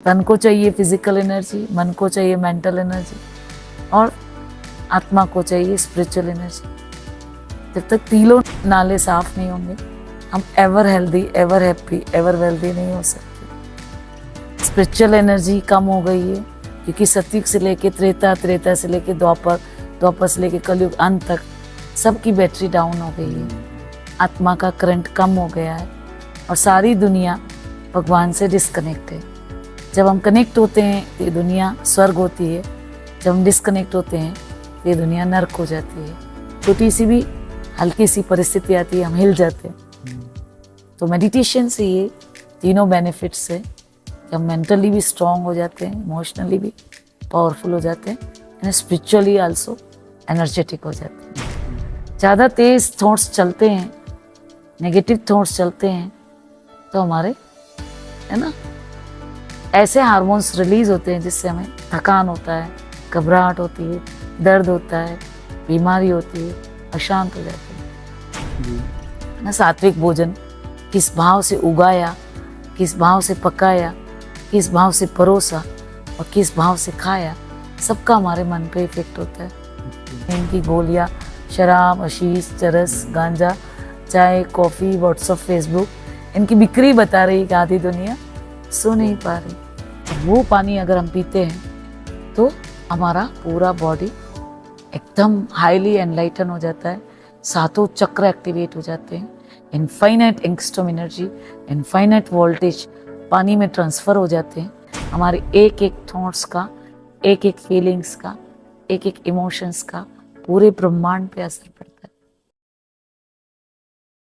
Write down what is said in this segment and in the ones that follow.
तन को चाहिए फिजिकल एनर्जी, मन को चाहिए मेंटल एनर्जी और आत्मा को चाहिए स्पिरिचुअल एनर्जी। जब तक तीनों नाले साफ नहीं होंगे हम ever healthy, ever happy, ever wealthy नहीं हो सकते। स्पिरिचुअल एनर्जी कम हो गई है क्योंकि सतयुग से लेके त्रेता, त्रेता से लेके द्वापर, द्वापर से लेके कलयुग अंत तक सबकी बैटरी डाउन हो गई है। आत्मा का करंट कम हो गया है और सारी दुनिया भगवान से डिस्कनेक्ट है। जब हम कनेक्ट होते हैं तो ये दुनिया स्वर्ग होती है, जब हम डिस्कनेक्ट होते हैं तो ये दुनिया नर्क हो जाती है। छोटी सी भी हल्की सी परिस्थिति आती है हम हिल जाते हैं। तो मेडिटेशन से ये तीनों बेनिफिट्स है कि हम मेंटली भी स्ट्रांग हो जाते हैं, इमोशनली भी पावरफुल हो जाते हैं एंड स्पिरिचुअली आल्सो एनर्जेटिक हो जाते हैं। ज़्यादा तेज थॉट्स चलते हैं, नेगेटिव थॉट्स चलते हैं तो हमारे है ना ऐसे हार्मोन्स रिलीज होते हैं जिससे हमें थकान होता है, घबराहट होती है, दर्द होता है, बीमारी होती है, अशांत हो जाते हैं। ना सात्विक भोजन किस भाव से उगाया, किस भाव से पकाया, किस भाव से परोसा और किस भाव से खाया, सबका हमारे मन पे इफेक्ट होता है। इनकी गोलियां शराब, हशीश, चरस, गांजा, चाय, कॉफ़ी, व्हाट्सअप, फेसबुक, इनकी बिक्री बता रही कि आधी दुनिया सो नहीं पा रही। वो पानी अगर हम पीते हैं तो हमारा पूरा बॉडी एकदम हाईली एनलाइटन हो जाता है, सातों चक्र एक्टिवेट हो जाते हैं, infinite angstrom energy, infinite voltage पानी में ट्रांसफ़र हो जाते हैं। हमारे एक एक थॉट्स का, एक एक फीलिंग्स का, एक एक इमोशंस का पूरे ब्रह्मांड पे असर पड़ता है।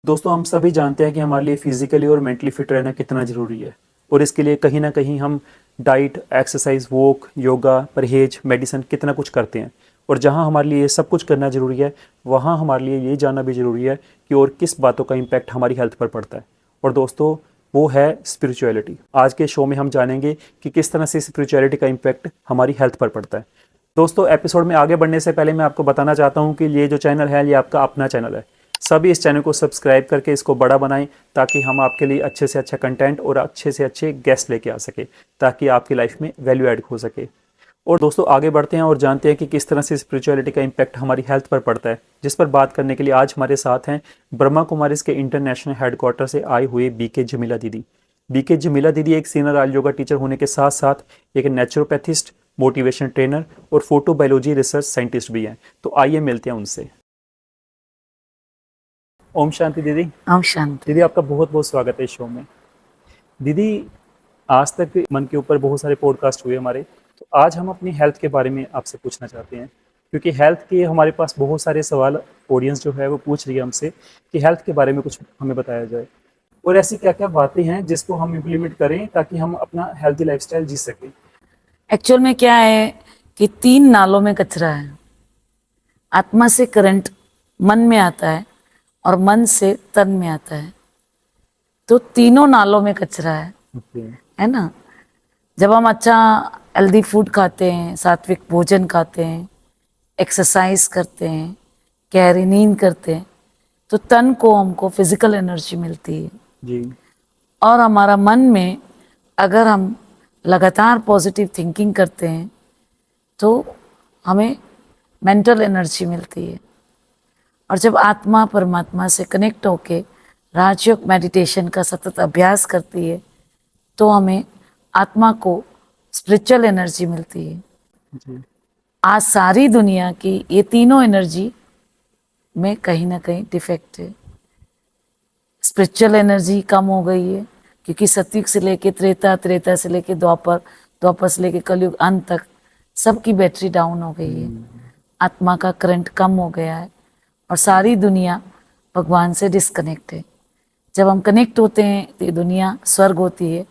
दोस्तों, हम सभी जानते हैं कि हमारे लिए फिजिकली और मेंटली फिट रहना कितना ज़रूरी है और इसके लिए कहीं ना कहीं हम डाइट, एक्सरसाइज, वॉक, योगा, परहेज, मेडिसिन कितना कुछ करते हैं। और जहां हमारे लिए ये सब कुछ करना ज़रूरी है वहां हमारे लिए ये जानना भी ज़रूरी है कि और किस बातों का इम्पैक्ट हमारी हेल्थ पर पड़ता है। और दोस्तों, वो है स्पिरिचुअलिटी। आज के शो में हम जानेंगे कि किस तरह से स्पिरिचुअलिटी का इम्पैक्ट हमारी हेल्थ पर पड़ता है। दोस्तों, एपिसोड में आगे बढ़ने से पहले मैं आपको बताना चाहता हूँ कि ये जो चैनल है ये आपका अपना चैनल है। सभी इस चैनल को सब्सक्राइब करके इसको बड़ा बनाएं ताकि हम आपके लिए अच्छे से अच्छा कंटेंट और अच्छे से अच्छे गेस्ट लेके आ सके, ताकि आपकी लाइफ में वैल्यू ऐड हो सके। और दोस्तों, आगे बढ़ते हैं और जानते हैं कि किस तरह से स्पिरिचुअलिटी का इम्पैक्ट हमारी हेल्थ पर पड़ता है, जिस पर बात करने के लिए आज हमारे साथ हैं ब्रह्मा कुमारीज के इंटरनेशनल हेडक्वार्टर से आए हुए बीके जमीला दीदी। बीके जमीला दीदी एक सीनियर राज योगा टीचर होने के साथ साथ एक नेचुरोपैथिस्ट, मोटिवेशन ट्रेनर और फोटोबायोलॉजी रिसर्च साइंटिस्ट भी हैं। तो आइए मिलते हैं उनसे। ओम शांति दीदी। ओम शांति। दीदी, आपका बहुत बहुत स्वागत है इस शो में। दीदी, आज तक मन के ऊपर बहुत सारे पॉडकास्ट हुए हमारे, तो आज हम अपनी हेल्थ के बारे में आपसे पूछना चाहते हैं, क्योंकि हेल्थ के हमारे पास बहुत सारे सवाल ऑडियंस जो है वो पूछ रही है हमसे कि हेल्थ के बारे में कुछ हमें बताया जाए और ऐसी क्या क्या बातें हैं जिसको हम इम्प्लीमेंट करें ताकि हम अपना हेल्थी लाइफस्टाइल जी सकें। एक्चुअल में क्या है कि तीन नालों में कचरा है। आत्मा से करंट मन में आता है और मन से तन में आता है, तो तीनों नालों में कचरा है ना। जब हम अच्छा हेल्दी फूड खाते हैं, सात्विक भोजन खाते हैं, एक्सरसाइज करते हैं, गहरी नींद करते हैं, तो तन को हमको फिजिकल एनर्जी मिलती है जी। और हमारा मन में अगर हम लगातार पॉजिटिव थिंकिंग करते हैं तो हमें मेंटल एनर्जी मिलती है। और जब आत्मा परमात्मा से कनेक्ट होके राजयोग मेडिटेशन का सतत अभ्यास करती है तो हमें आत्मा को स्पिरिचुअल एनर्जी मिलती है। जी। आज सारी दुनिया की ये तीनों एनर्जी में कहीं ना कहीं डिफेक्ट है। स्पिरिचुअल एनर्जी कम हो गई है क्योंकि सतयुग से लेके त्रेता, त्रेता से लेके द्वापर, द्वापर से लेके कलयुग अंत तक सबकी बैटरी डाउन हो गई है। आत्मा का करंट कम हो गया है और सारी दुनिया भगवान से डिस्कनेक्ट है। जब हम कनेक्ट होते हैं तो ये दुनिया स्वर्ग होती है,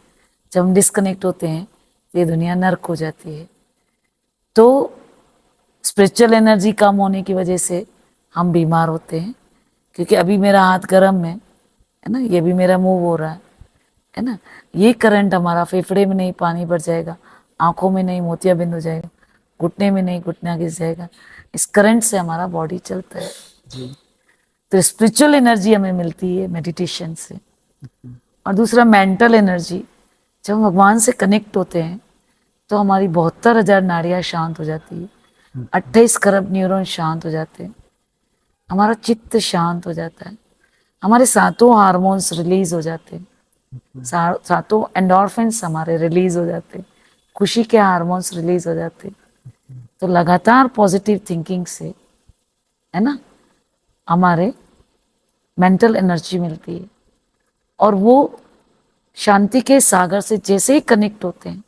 जब हम डिस्कनेक्ट होते हैं तो ये दुनिया नर्क हो जाती है। तो स्पिरिचुअल एनर्जी कम होने की वजह से हम बीमार होते हैं, क्योंकि अभी मेरा हाथ गर्म है ना, ये भी मेरा मूव हो रहा है ना। ये करंट हमारा फेफड़े में नहीं पानी भर जाएगा, आंखों में नहीं मोतियाबिंद हो जाएगा, घुटने में नहीं घुटना घिस जाएगा। इस करंट से हमारा बॉडी चलता है। जी। तो स्पिरिचुअल एनर्जी हमें मिलती है मेडिटेशन से। और दूसरा मेंटल एनर्जी, जब हम भगवान से कनेक्ट होते हैं तो हमारी 72,000 नाड़ियाँ शांत हो जाती है, 28 खरब न्यूरॉन शांत हो जाते हैं, हमारा चित्त शांत हो जाता है, हमारे सातों हार्मोन्स रिलीज हो जाते हैं, सातों एंडोर्फिन्स हमारे रिलीज हो जाते हैं, खुशी के हार्मोन्स रिलीज हो जाते हैं। तो लगातार पॉजिटिव थिंकिंग से, है ना, हमारे मेंटल एनर्जी मिलती है और वो शांति के सागर से जैसे ही कनेक्ट होते हैं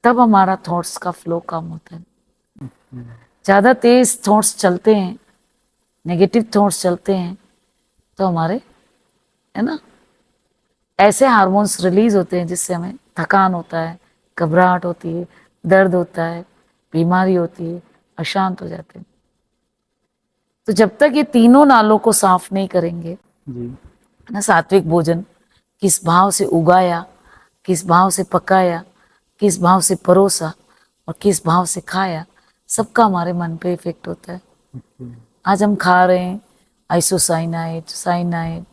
तब हमारा थॉट्स का फ्लो कम होता है। ज़्यादा तेज थॉट्स चलते हैं, नेगेटिव थॉट्स चलते हैं तो हमारे, है ना, ऐसे हार्मोन्स रिलीज होते हैं जिससे हमें थकान होता है, घबराहट होती है, दर्द होता है, बीमारी होती है, अशांत हो जाते हैं। तो जब तक ये तीनों नालों को साफ नहीं करेंगे, जी। है ना, सात्विक भोजन किस भाव से उगाया, किस भाव से पकाया, किस भाव से परोसा और किस भाव से खाया, सबका हमारे मन पे इफेक्ट होता है। आज हम खा रहे हैं आइसोसाइनाइड, साइनाइड,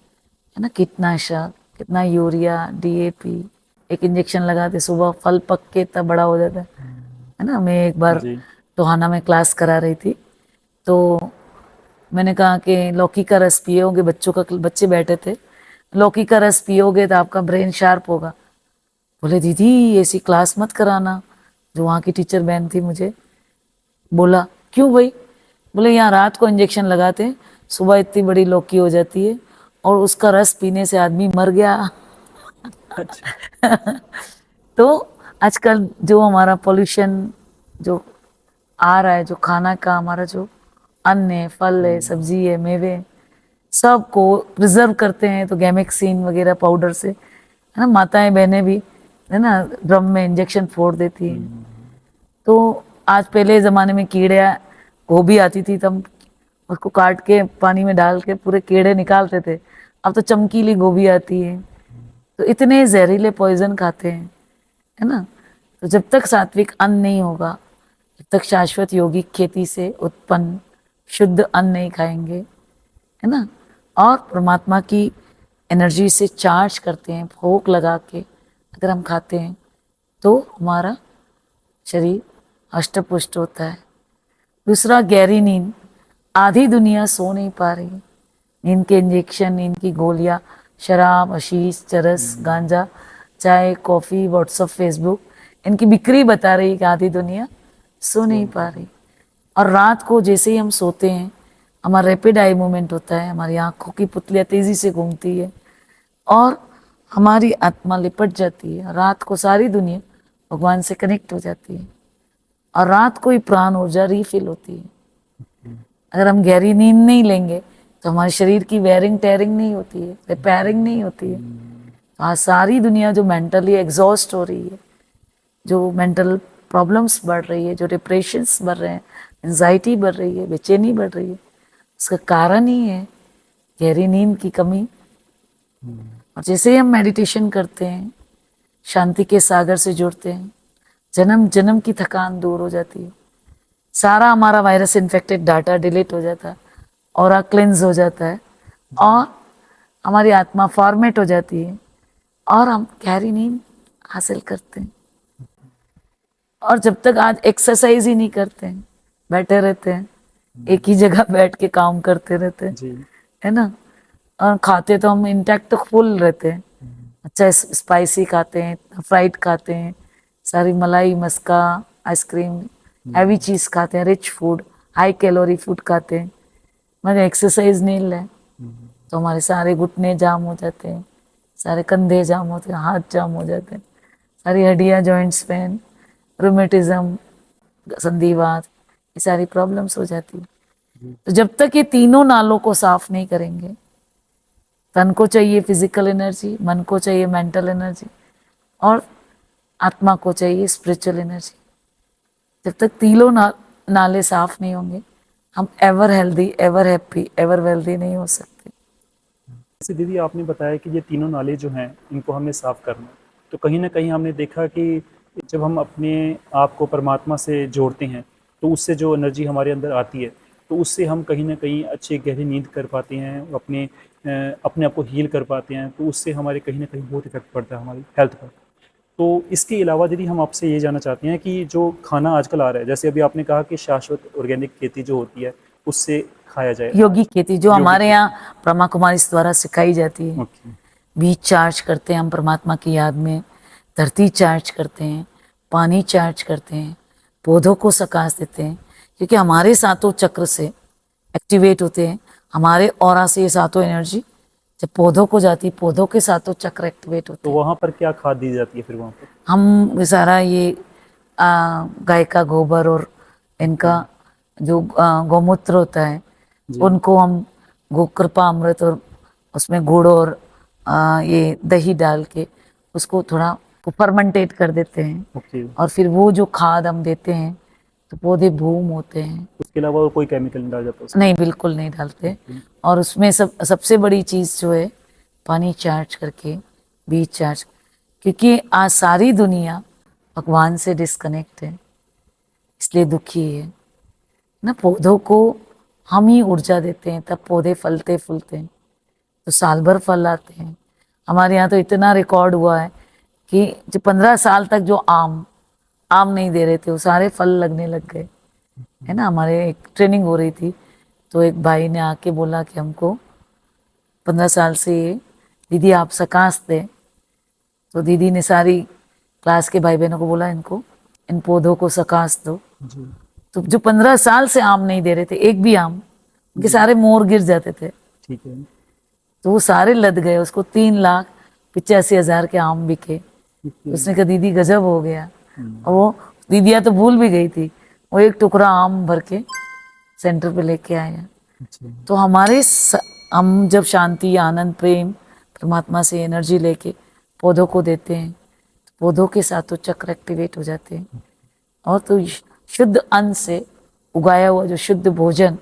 है ना, कीटनाशक, कितना यूरिया, डीएपी, एक इंजेक्शन लगाते सुबह, फल पक के इतना बड़ा हो जाता है ना। मैं एक बार जी। टोहाना में क्लास करा रही थी तो मैंने कहा कि लौकी का रस पियोगे, बच्चे बैठे थे, लौकी का रस पियोगे तो आपका ब्रेन शार्प होगा। बोले दीदी ऐसी क्लास मत कराना। जो वहाँ की टीचर बहन थी, मुझे बोला क्यों भाई? बोले यहाँ रात को इंजेक्शन लगाते हैं, सुबह इतनी बड़ी लौकी हो जाती है और उसका रस पीने से आदमी मर गया। अच्छा। तो आजकल जो हमारा पोल्यूशन जो आ रहा है, जो खाना का हमारा जो अन्न है, फल है, सब्जी है, मेवे, सबको प्रिजर्व करते हैं तो गैमेक्सिन वगैरह पाउडर से, है ना, माताएं बहनें भी, है ना, ड्रम में इंजेक्शन फोड़ देती हैं। तो आज पहले ज़माने में कीड़े गोभी आती थी तब उसको काट के पानी में डाल के पूरे कीड़े निकालते थे, अब तो चमकीली गोभी आती है। तो इतने जहरीले पॉइजन खाते हैं, है ना। तो जब तक सात्विक अन्न नहीं होगा, जब तक शाश्वत योगिक खेती से उत्पन्न शुद्ध अन्न नहीं खाएंगे, है ना, और परमात्मा की एनर्जी से चार्ज करते हैं, भोग लगा के अगर हम खाते हैं तो हमारा शरीर हष्ट-पुष्ट होता है। दूसरा, गहरी नींद। आधी दुनिया सो नहीं पा रही है। नींद के इंजेक्शन, नींद की गोलियां, शराब, हशीश, चरस, गांजा, चाय, कॉफ़ी, व्हाट्सअप, फेसबुक, इनकी बिक्री बता रही है कि आधी दुनिया सो नहीं पा रही। और रात को जैसे ही हम सोते हैं हमारा रैपिड आई मूवमेंट होता है, हमारी आंखों की पुतलियाँ तेज़ी से घूमती है और हमारी आत्मा लिपट जाती है। रात को सारी दुनिया भगवान से कनेक्ट हो जाती है और रात को ही प्राण ऊर्जा रीफिल होती है। अगर हम गहरी नींद नहीं लेंगे तो हमारे शरीर की वेयरिंग टेयरिंग नहीं होती है, रिपेयरिंग नहीं होती है। तो आज सारी दुनिया जो मेंटली एग्जॉस्ट हो रही है, जो मेंटल प्रॉब्लम्स बढ़ रही है, जो डिप्रेशंस बढ़ रहे हैं, एंजाइटी बढ़ रही है, बेचैनी बढ़ रही है, उसका कारण ही है गहरी नींद की कमी। और जैसे ही हम मेडिटेशन करते हैं, शांति के सागर से जुड़ते हैं, जन्म जन्म की थकान दूर हो जाती है, सारा हमारा वायरस इन्फेक्टेड डाटा डिलीट हो जाता है, ऑरा क्लेंस हो जाता है और हमारी आत्मा फॉर्मेट हो जाती है और हम गहरी नींद हासिल करते हैं। और जब तक आज एक्सरसाइज ही नहीं करते हैं, बैठे रहते हैं, एक ही जगह बैठ के काम करते रहते हैं, जी। है ना, और खाते तो हम इंटैक्ट तो फुल रहते हैं, अच्छा स्पाइसी खाते हैं, फ्राइड खाते हैं, सारी मलाई मस्का, आइसक्रीम, हैवी चीज़ खाते हैं, rich food, high calorie food खाते हैं, मगर एक्सरसाइज नहीं ले तो हमारे सारे घुटने जाम हो जाते हैं, सारे कंधे जाम होते हैं, हाथ जाम हो जाते हैं, सारी हड्डियाँ, जॉइंट्स पेन, रूमेटिज्म, संधिवात, ये सारी प्रॉब्लम्स हो जाती है। तो जब तक ये तीनों नालों को साफ नहीं करेंगे, तन को चाहिए फिजिकल एनर्जी, मन को चाहिए मेंटल एनर्जी और आत्मा को चाहिए स्पिरिचुअल एनर्जी। जब तक तीनों नाले साफ नहीं होंगे, हम ever healthy, ever happy, ever wealthy नहीं हो सकते। जैसे दीदी आपने बताया कि ये तीनों नाले जो हैं इनको हमें साफ करना है, तो कहीं ना कहीं हमने देखा कि जब हम अपने आप को परमात्मा से जोड़ते हैं तो उससे जो एनर्जी हमारे अंदर आती है तो उससे हम कहीं ना कहीं अच्छी गहरी नींद कर पाते हैं, अपने अपने आप को हील कर पाते हैं, तो उससे हमारे कहीं ना कहीं बहुत इफेक्ट पड़ता है हमारी हेल्थ पर। तो इसके अलावा दीदी हम आपसे ये जानना चाहते हैं कि जो खाना आजकल आ रहा है, जैसे अभी आपने कहा कि शाश्वत ऑर्गेनिक खेती जो होती है उससे खाया जाए। योगी खेती जो योगी हमारे खेती। यहाँ ब्रह्मा कुमारी द्वारा सिखाई जाती है। ओके। बीज चार्ज करते हैं हम परमात्मा की याद में, धरती चार्ज करते हैं, पानी चार्ज करते हैं, पौधों को सकाश देते हैं, क्योंकि हमारे सातों चक्र से एक्टिवेट होते हैं। हमारे ऑरा से ये सातों एनर्जी जब पौधों को जाती, पौधों के सातों चक्र एक्टिवेट होते तो हैं। वहाँ पर क्या खाद दी जाती है फिर वहाँ पर? हम सारा ये गाय का गोबर और इनका जो गौमूत्र होता है, जी। उनको हम गोकृपा अमृत और उसमें गुड़ और ये दही डाल के उसको थोड़ा फर्मेंटेट कर देते हैं, ओके। और फिर वो जो खाद हम देते हैं तो पौधे बूम होते हैं। उसके अलावा और कोई केमिकल नहीं डाला जाता उसमें? नहीं, बिल्कुल नहीं डालते। ओके। और उसमें सबसे बड़ी चीज़ जो है पानी चार्ज करके, बीज चार्ज, क्योंकि आज सारी दुनिया भगवान से डिस्कनेक्ट है, इसलिए दुखी है ना। पौधों को हम ही ऊर्जा देते हैं, तब पौधे फलते फूलते हैं, तो साल भर फल आते हैं। हमारे यहाँ तो इतना रिकॉर्ड हुआ है कि जो 15 साल तक जो आम नहीं दे रहे थे, वो सारे फल लगने लग गए, है ना। हमारे एक ट्रेनिंग हो रही थी, तो एक भाई ने आके बोला कि हमको 15 साल से ये दीदी आप सकाश दें। तो दीदी ने सारी क्लास के भाई बहनों को बोला, इनको इन पौधों को सकाश दो। जी। तो जो 15 साल से आम नहीं दे रहे थे, एक भी आम, उनके सारे मोर गिर जाते थे, ठीक है। तो वो सारे लद गए। उसको 3,85,000 के आम बिके। ठीक है। उसने कहा दीदी गजब हो गया। और वो दीदिया तो भूल भी गई थी, वो एक टुकड़ा आम भर के सेंटर पे लेके आया। अच्छा। तो हम जब शांति, आनंद, प्रेम परमात्मा से एनर्जी लेके पौधों को देते हैं, तो पौधों के साथ तो चक्र एक्टिवेट हो जाते हैं। और तो शुद्ध अन्न से उगाया हुआ जो शुद्ध भोजन,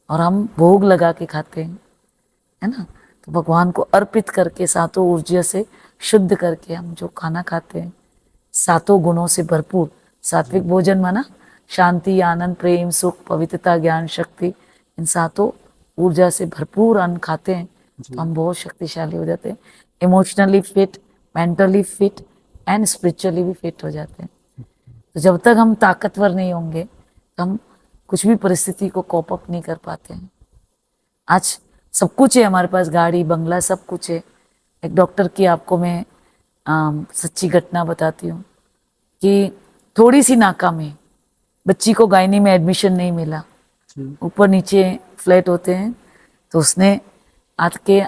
और हम भोग लगा के खाते हैं, है ना। तो भगवान को अर्पित करके सातों ऊर्जा से शुद्ध करके हम जो खाना खाते हैं, सातों गुणों से भरपूर सात्विक भोजन माना शांति, आनंद, प्रेम, सुख, पवित्रता, ज्ञान, शक्ति, इन सातों ऊर्जा से भरपूर अन्न खाते हैं, तो हम बहुत शक्तिशाली हो जाते हैं। Emotionally fit, mentally fit and spiritually भी फिट हो जाते हैं। तो जब तक हम ताकतवर नहीं होंगे, तो हम कुछ भी परिस्थिति को कोप अप नहीं कर पाते हैं। आज सब कुछ है हमारे पास, गाड़ी, बंगला, सब कुछ है। एक डॉक्टर की आपको मैं सच्ची घटना बताती हूँ कि थोड़ी सी नाकामी, बच्ची को गायनी में एडमिशन नहीं मिला, जी। ऊपर नीचे फ्लैट होते हैं, तो उसने हाथ के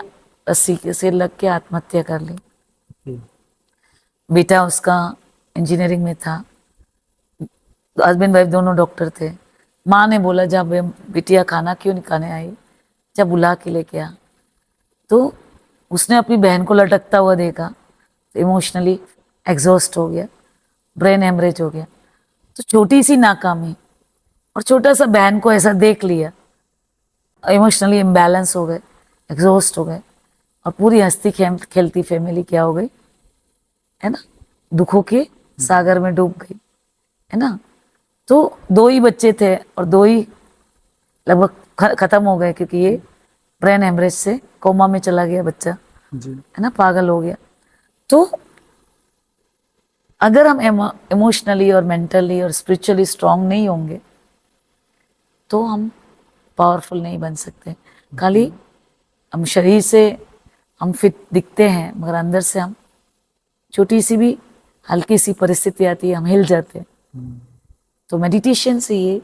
रस्सी से लग के आत्महत्या कर ली। ओके। बेटा उसका इंजीनियरिंग में था, हस्बैंड वाइफ दोनों डॉक्टर थे। माँ ने बोला जब बिटिया खाना क्यों नहीं खाने आई, जब बुला के लेके आ। तो उसने अपनी बहन को लटकता हुआ देखा, तो इमोशनली एग्जॉस्ट हो गया, ब्रेन हेमरेज हो गया। तो छोटी सी नाकामी और छोटा सा बहन को ऐसा देख लिया, इमोशनली इम्बैलेंस हो गए, एग्जॉस्ट हो गए, और पूरी हंसती खेलती फैमिली क्या हो गई, है ना, दुखों के सागर में डूब गई, है ना। तो 2 ही बच्चे थे और 2 ही लगभग खत्म हो गए, क्योंकि ये ब्रेन हेमरेज से कोमा में चला गया बच्चा, जी। है ना, पागल हो गया। तो अगर हम इमोशनली और मेंटली और स्पिरिचुअली स्ट्रांग नहीं होंगे, तो हम पावरफुल नहीं बन सकते। खाली हम शरीर से हम फिट दिखते हैं, मगर अंदर से हम, छोटी सी भी हल्की सी परिस्थिति आती है, हम हिल जाते हैं। तो मेडिटेशन से ये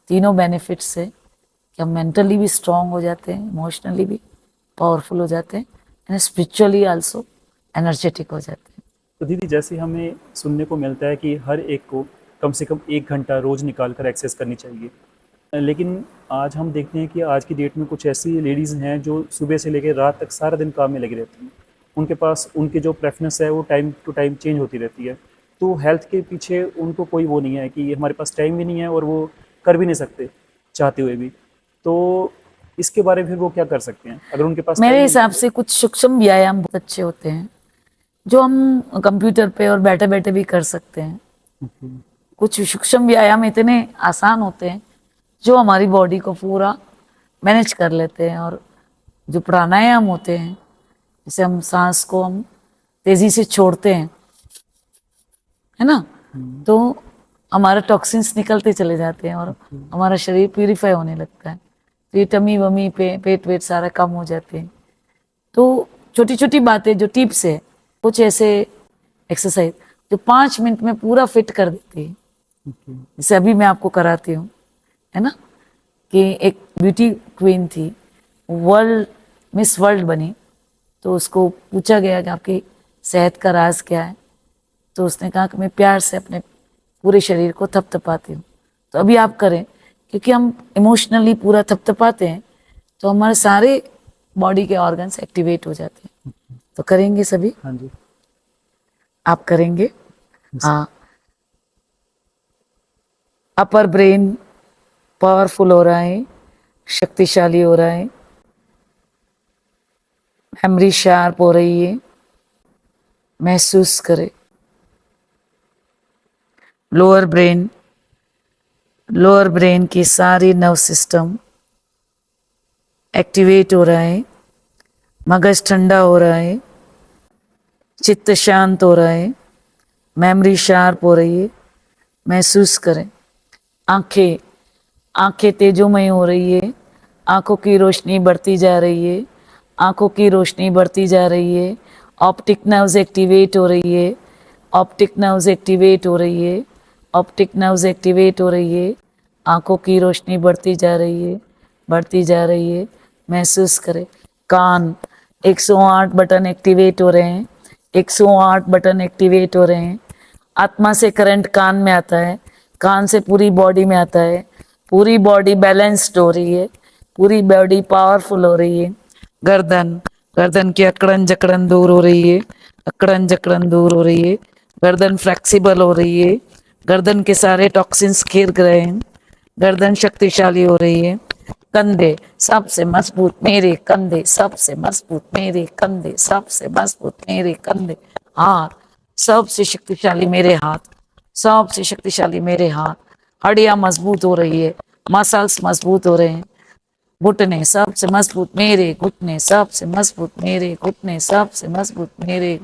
तीनों बेनिफिट्स है कि हम मेंटली भी स्ट्रांग हो जाते हैं, इमोशनली भी पावरफुल हो जाते हैं, एंड स्पिरिचुअली आल्सो एनर्जेटिक हो जाते हैं। तो दीदी जैसे हमें सुनने को मिलता है कि हर एक को कम से कम 1 घंटा रोज़ निकाल कर एक्सरसाइज करनी चाहिए, लेकिन आज हम देखते हैं कि आज की डेट में कुछ ऐसी लेडीज़ हैं जो सुबह से लेकर रात तक सारा दिन काम में लगी रहती हैं। उनके पास उनकी जो प्रेफरेंस है वो टाइम टू टाइम चेंज होती रहती है। तो हेल्थ के पीछे उनको कोई वो नहीं है कि हमारे पास टाइम भी नहीं है और वो कर भी नहीं सकते चाहते हुए भी। तो इसके बारे में फिर वो क्या कर सकते हैं अगर उनके पास मेरे time हिसाब से कुछ सूक्ष्म व्यायाम बहुत अच्छे होते हैं, जो हम कंप्यूटर पे और बैठे बैठे भी कर सकते हैं। नहीं? कुछ सूक्ष्म व्यायाम इतने आसान होते हैं जो हमारी बॉडी को पूरा मैनेज कर लेते हैं और जो प्राणायाम होते हैं, जैसे हम सांस को हम तेजी से छोड़ते हैं, है ना, तो हमारे टॉक्सिन्स निकलते चले जाते हैं और हमारा शरीर प्यूरिफाई होने लगता है। तो ये टमी वमी पे पेट वेट सारा कम हो जाते हैं। तो छोटी छोटी बातें जो टिप्स है, कुछ ऐसे एक्सरसाइज जो 5 मिनट में पूरा फिट कर देती है, जैसे अभी मैं आपको कराती हूँ, है ना, कि एक ब्यूटी क्वीन थी, वर्ल्ड मिस वर्ल्ड बनी, तो उसको पूछा गया कि आपकी सेहत का राज क्या है, तो उसने कहा कि मैं प्यार से अपने पूरे शरीर को थपथपाती हूँ। तो अभी आप करें, क्योंकि हम इमोशनली पूरा थपथपाते हैं तो हमारे सारे बॉडी के ऑर्गन्स एक्टिवेट हो जाते हैं। तो करेंगे सभी, हाँ जी। आप करेंगे। हाँ, अपर ब्रेन पावरफुल हो रहा है, शक्तिशाली हो रहा है, मेमोरी शार्प हो रही है, महसूस करें। लोअर ब्रेन की सारी नर्व सिस्टम एक्टिवेट हो रहा है, मगज ठंडा हो रहा है, चित्त शांत हो रहा है, मेमोरी शार्प हो रही है, महसूस करें। आंखें तेजोमय हो रही है, आंखों की रोशनी बढ़ती जा रही है, आंखों की रोशनी बढ़ती जा रही है, ऑप्टिक नर्व्स एक्टिवेट हो रही है, ऑप्टिक नर्व्स एक्टिवेट हो रही है, ऑप्टिक नर्व्स एक्टिवेट हो रही है, आंखों की रोशनी बढ़ती जा रही है, बढ़ती जा रही है, महसूस करें। कान 108 बटन एक्टिवेट हो रहे हैं, 108 बटन एक्टिवेट हो रहे हैं, आत्मा से करंट कान में आता है, कान से पूरी बॉडी में आता है, पूरी बॉडी बैलेंस्ड हो रही है, पूरी बॉडी पावरफुल हो रही है। गर्दन की अकड़न जकड़न दूर हो रही है, अकड़न जकड़न दूर हो रही है, गर्दन फ्लेक्सिबल हो रही है, गर्दन के सारे टॉक्सिन्स गिर गए हैं, गर्दन शक्तिशाली हो रही है। कंधे सबसे मजबूत मेरे कंधे, सबसे मजबूत मेरे कंधे, सबसे मजबूत मेरे कंधे। हाथ सबसे शक्तिशाली मेरे हाथ, सबसे शक्तिशाली मेरे हाथ। हड्डियां मजबूत हो रही है, मसल्स मजबूत हो रहे हैं। घुटने सबसे मजबूत मेरे घुटने, सबसे मजबूत मेरे घुटने, सबसे मजबूत मेरे।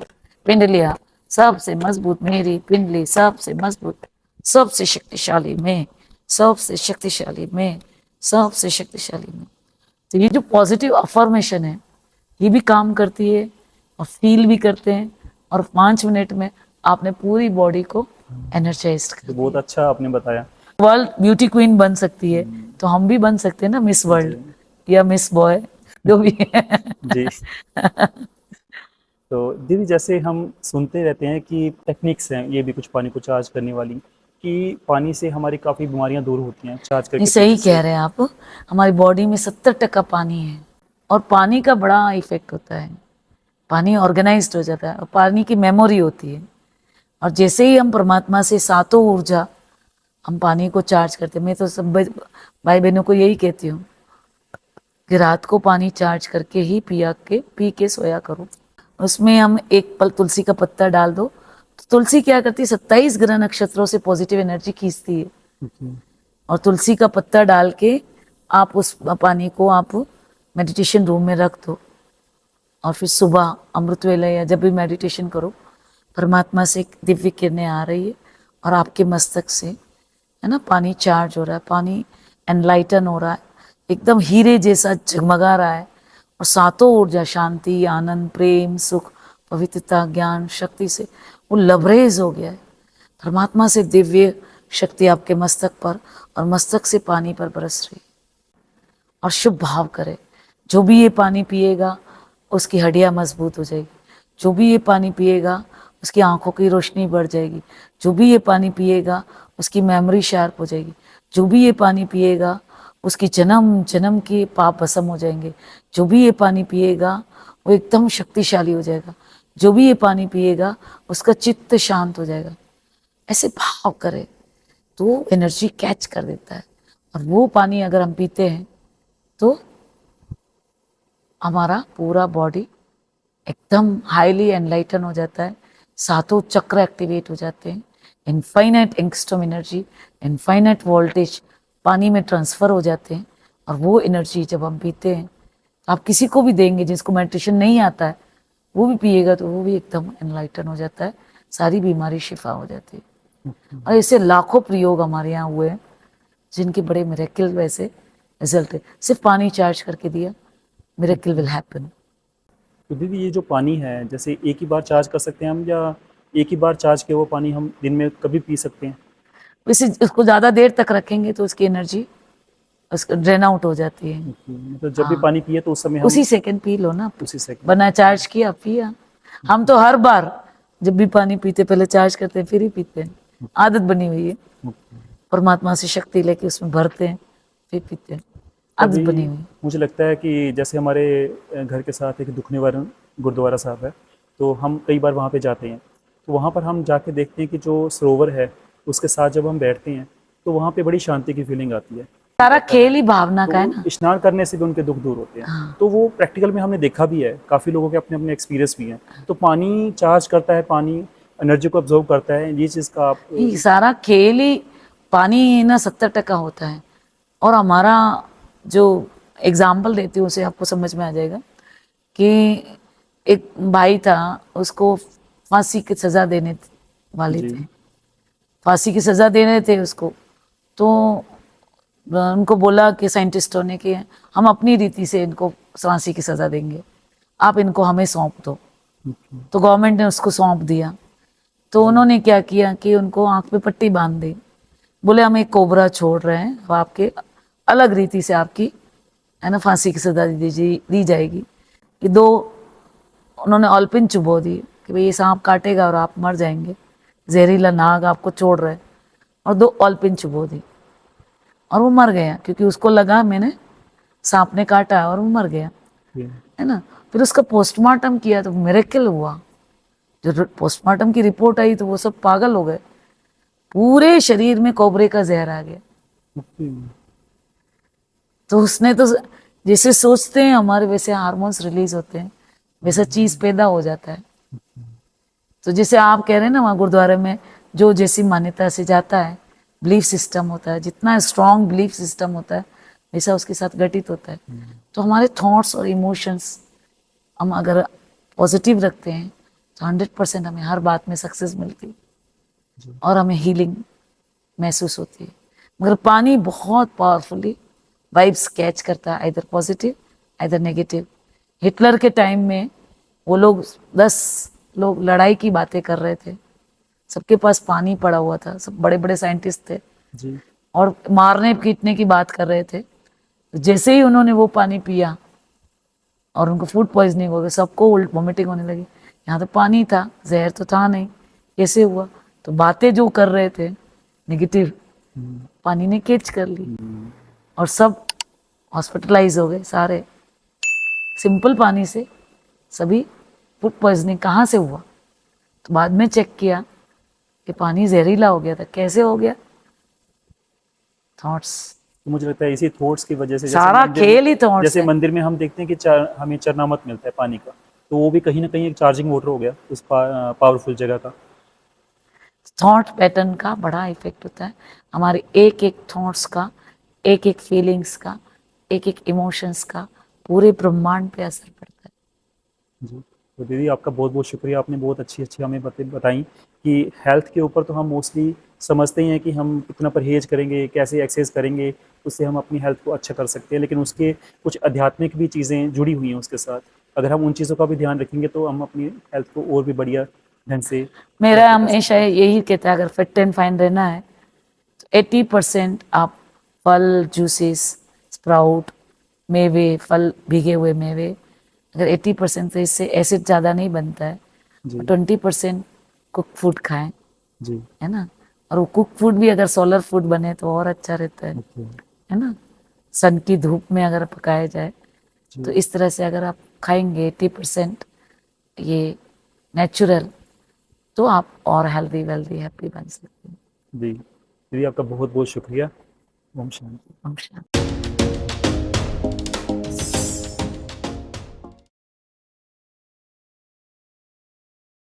पिंडलियां सबसे मजबूत मेरी पिंडली, सबसे मजबूत, सबसे शक्तिशाली मैं, सबसे शक्तिशाली मैं, सबसे शक्तिशाली मैं। तो ये जो पॉजिटिव अफर्मेशन है, ये भी काम करती है और फील भी करते हैं, और 5 मिनट में आपने पूरी बॉडी को एनर्जाइज कर तो बहुत अच्छा आपने बताया। वर्ल्ड ब्यूटी क्वीन बन सकती है, तो हम भी बन सकते हैं ना, मिस वर्ल्ड या मिस बॉय, जो भी है। जी। तो दीदी, जैसे हम सुनते रहते हैं कि टेक्निक्स हैं, ये भी कुछ पानी को चार्ज करने वाली, कि पानी से हमारी काफ़ी बीमारियां दूर होती हैं चार्ज करके। नहीं, सही कह रहे हैं आप। हमारी बॉडी में 70% पानी है, और पानी का बड़ा इफेक्ट होता है। पानी ऑर्गेनाइज्ड हो जाता है, और पानी की मेमोरी होती है। और जैसे ही हम परमात्मा से सातों ऊर्जा, हम पानी को चार्ज करते हैं। मैं तो सब भाई बहनों को यही कहती हूँ कि रात को पानी चार्ज करके ही पी के सोया करो। उसमें हम एक पल तुलसी का पत्ता डाल दो, तो तुलसी क्या करती है, 27 ग्रह नक्षत्रों से पॉजिटिव एनर्जी खींचती है। और तुलसी का पत्ता डाल के आप उस पानी को आप मेडिटेशन रूम में रख दो, और फिर सुबह अमृत वेला या जब भी मेडिटेशन करो, परमात्मा से एक दिव्य किरणें आ रही है, और आपके मस्तक से, है ना, पानी चार्ज हो रहा है, पानी एनलाइटन हो रहा है, एकदम हीरे जैसा झगमगा रहा है। और सातों ऊर्जा, शांति, आनंद, प्रेम, सुख, पवित्रता, ज्ञान, शक्ति से वो लबरेज हो गया है। परमात्मा से दिव्य शक्ति आपके मस्तक पर और मस्तक से पानी पर बरस रही है। और शुभ भाव करे, जो भी ये पानी पिएगा उसकी हड्डियां मजबूत हो जाएगी, जो भी ये पानी पिएगा उसकी आंखों की रोशनी बढ़ जाएगी, जो भी ये पानी पिएगा उसकी मेमोरी शार्प हो जाएगी, जो भी ये पानी पिएगा उसकी जन्म जन्म के पाप भस्म हो जाएंगे, जो भी ये पानी पिएगा वो एकदम शक्तिशाली हो जाएगा, जो भी ये पानी पिएगा उसका चित्त शांत हो जाएगा। ऐसे भाव करे तो एनर्जी कैच कर देता है। और वो पानी अगर हम पीते हैं तो हमारा पूरा बॉडी एकदम हाईली एनलाइटन हो जाता है, सातों चक्र एक्टिवेट हो जाते हैं, infinite angstrom energy, infinite voltage पानी में ट्रांसफ़र हो जाते हैं। और वो एनर्जी जब हम पीते हैं आप किसी को भी देंगे जिसको मेडिटेशन नहीं आता है, वो भी पिएगा तो वो भी एकदम एनलाइटन हो जाता है, सारी बीमारी शिफा हो जाती है। और ऐसे लाखों प्रयोग हमारे यहाँ हुए हैं जिनके बड़े मिरेकल वैसे रिजल्ट है। सिर्फ पानी चार्ज करके दिया, मिरेकल विल हैपन। तो दीदी ये जो पानी है, जैसे एक ही बार चार्ज कर सकते हैं हम, या एक ही बार चार्ज किया वो पानी हम दिन में कभी पी सकते हैं? वैसे उसको ज़्यादा देर तक रखेंगे तो उसकी एनर्जी उसका ड्रेन आउट हो जाती है। मतलब जब भी पानी पिए तो उस समय हम उसी सेकंड पी लो ना, उसी सेकंड। बना चार्ज किया पिया। हम तो हर बार जब भी पानी पीते पहले चार्ज करते हैं फिर ही पीते हैं, आदत बनी हुई है। परमात्मा से शक्ति लेके उसमें भरते हैं फिर पीते हैं, आदत अभी बनी हुई। मुझे लगता है कि जैसे हमारे घर के साथ एक दुख निवारण गुरुद्वारा साहब है, तो हम कई बार वहाँ पे जाते हैं, तो वहाँ पर हम जाके देखते हैं कि जो सरोवर है उसके साथ जब हम बैठते हैं तो वहाँ पे बड़ी शांति की फीलिंग आती है। सारा खेल ही भावना का है ना। तो स्नान करने से भी उनके दुख दूर होते हैं। तो वो प्रैक्टिकल में हमने देखा भी है, काफ़ी लोगों के अपने अपने एक्सपीरियंस भी हैं। तो पानी चार्ज करता है, पानी एनर्जी को अब्जॉर्व करता है, ये चीज़ का आप ये सारा खेल ही पानी ना 70% होता है। और हमारा जो एग्जाम्पल देती हूँ उसे आपको समझ में आ जाएगा कि एक भाई था, उसको फांसी की सजा देने वाले जी। थे, फांसी की सजा देने थे उसको। तो उनको बोला कि साइंटिस्टों ने कि हम अपनी रीति से इनको फांसी की सजा देंगे, आप इनको हमें सौंप दो। तो गवर्नमेंट ने उसको सौंप दिया। तो उन्होंने क्या किया कि उनको आंख पे पट्टी बांध दी, बोले हम एक कोबरा छोड़ रहे हैं, वो आपके अलग रीति से आपकी है ना फांसी की सजा दी जाएगी। कि दो उन्होंने ऑलपिन चुबो दी कि भाई ये सांप काटेगा और आप मर जाएंगे, जहरीला नाग आपको छोड़ रहे, और 2 ऑलपिन चुबो दी और वो मर गया, क्योंकि उसको लगा मैंने सांप ने काटा और वो मर गया, है ना। फिर उसका पोस्टमार्टम किया तो मिरेकल हुआ। जो पोस्टमार्टम की रिपोर्ट आई तो वो सब पागल हो गए, पूरे शरीर में कोबरे का जहर आ गया। तो उसने तो जैसे सोचते हैं हमारे वैसे हार्मोन्स रिलीज होते हैं, वैसा चीज पैदा हो जाता है। तो जैसे आप कह रहे हैं ना, वहाँ गुरुद्वारे में जो जैसी मान्यता से जाता है, बिलीफ सिस्टम होता है, जितना स्ट्रॉन्ग बिलीफ सिस्टम होता है वैसा उसके साथ घटित होता है। तो हमारे थॉट्स और इमोशंस हम अगर पॉजिटिव रखते हैं तो 100% हमें हर बात में सक्सेस मिलती है और हमें हीलिंग महसूस होती है। मगर पानी बहुत पावरफुली वाइब्स कैच करता है, इधर पॉजिटिव इधर नेगेटिव। हिटलर के टाइम में वो लोग 10 लोग लड़ाई की बातें कर रहे थे, सबके पास पानी पड़ा हुआ था, सब बड़े बड़े साइंटिस्ट थे जी। और मारने पीटने की बात कर रहे थे। तो जैसे ही उन्होंने वो पानी पिया और उनको फूड पॉइजनिंग हो गया, सबको वॉमिटिंग होने लगी। यहाँ तो पानी था, जहर तो था नहीं, कैसे हुआ? तो बातें जो कर रहे थे नेगेटिव, पानी ने कैच कर ली और सब हॉस्पिटलाइज हो गए सारे, सिंपल पानी से सभी। फूड पॉइजनिंग कहाँ से हुआ? तो बाद में चेक किया कि पानी जहरीला हो गया था। कैसे हो गया? थॉट्स। तो मुझे लगता है इसी थॉट्स की वजह से, सारा खेल ही थॉट्स जैसे है। मंदिर में हम देखते हैं कि हमें चरनामत मिलता है पानी का, तो वो भी कहीं ना कहीं एक चार्जिंग वाटर हो गया उस पावरफुल जगह का। थॉट पैटर्न का बड़ा इफेक्ट होता है, हमारे एक एक थॉट्स का, एक एक फीलिंग्स का, एक एक इमोशंस का पूरे ब्रह्मांड पे असर पड़ता है। जी। तो दीदी आपका बहुत बहुत शुक्रिया, आपने बहुत अच्छी अच्छी हमें बातें बताई कि हेल्थ के ऊपर तो हम मोस्टली समझते ही हैं कि हम कितना परहेज करेंगे, कैसे एक्सरसाइज करेंगे, उससे हम अपनी हेल्थ को अच्छा कर सकते हैं, लेकिन उसके कुछ आध्यात्मिक भी चीज़ें जुड़ी हुई हैं उसके साथ। अगर हम उन चीज़ों का भी ध्यान रखेंगे तो हम अपनी हेल्थ को और भी बढ़िया ढंग से मेरा हमेशा यही कहता है, अगर फिट एंड फाइन रहना है तो 80% आप फल, जूसेस, स्प्राउट, मेवे, फल, भीगे हुए मेवे, अगर 80% से इससे एसिड ज़्यादा नहीं बनता है, 20% कुक फूड खाएं, जी। है ना। और वो कुक फूड भी अगर सोलर फूड बने तो और अच्छा रहता है ना। सन की धूप में अगर पकाया जाए तो इस तरह से अगर आप खाएंगे 80% ये नेचुरल, तो आप और हेल्दी वेल्दी हैप्पी बन सकते हैं। जी दीदी आपका बहुत बहुत शुक्रिया। ओम शांति। ओम शांति।